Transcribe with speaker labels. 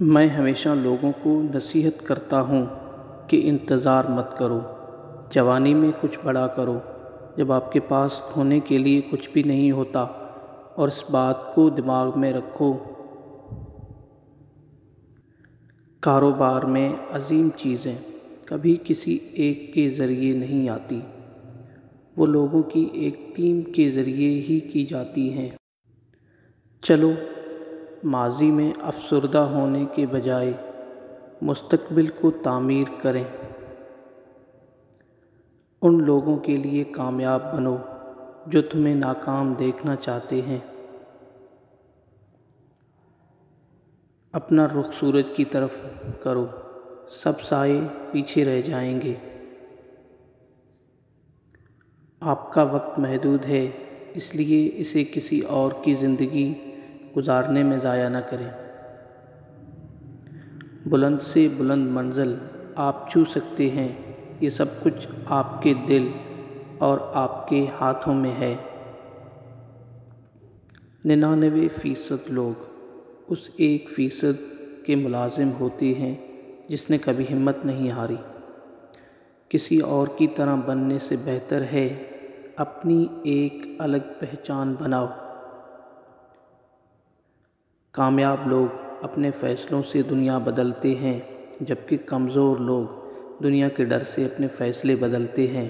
Speaker 1: میں ہمیشہ لوگوں کو نصیحت کرتا ہوں کہ انتظار مت کرو، جوانی میں کچھ بڑا کرو جب آپ کے پاس کھونے کے لیے کچھ بھی نہیں ہوتا، اور اس بات کو دماغ میں رکھو۔ کاروبار میں عظیم چیزیں کبھی کسی ایک کے ذریعے نہیں آتی، وہ لوگوں کی ایک ٹیم کے ذریعے ہی کی جاتی ہیں۔ چلو ماضی میں افسردہ ہونے کے بجائے مستقبل کو تعمیر کریں۔ ان لوگوں کے لیے کامیاب بنو جو تمہیں ناکام دیکھنا چاہتے ہیں۔ اپنا رخ سورج کی طرف کرو، سب سائے پیچھے رہ جائیں گے۔ آپ کا وقت محدود ہے، اس لیے اسے کسی اور کی زندگی گزارنے میں ضائع نہ کریں۔ بلند سے بلند منزل آپ چھو سکتے ہیں، یہ سب کچھ آپ کے دل اور آپ کے ہاتھوں میں ہے۔ 99% لوگ اس 1% کے ملازم ہوتے ہیں جس نے کبھی ہمت نہیں ہاری۔ کسی اور کی طرح بننے سے بہتر ہے اپنی ایک الگ پہچان بناؤ۔ کامیاب لوگ اپنے فیصلوں سے دنیا بدلتے ہیں، جبکہ کمزور لوگ دنیا کے ڈر سے اپنے فیصلے بدلتے ہیں۔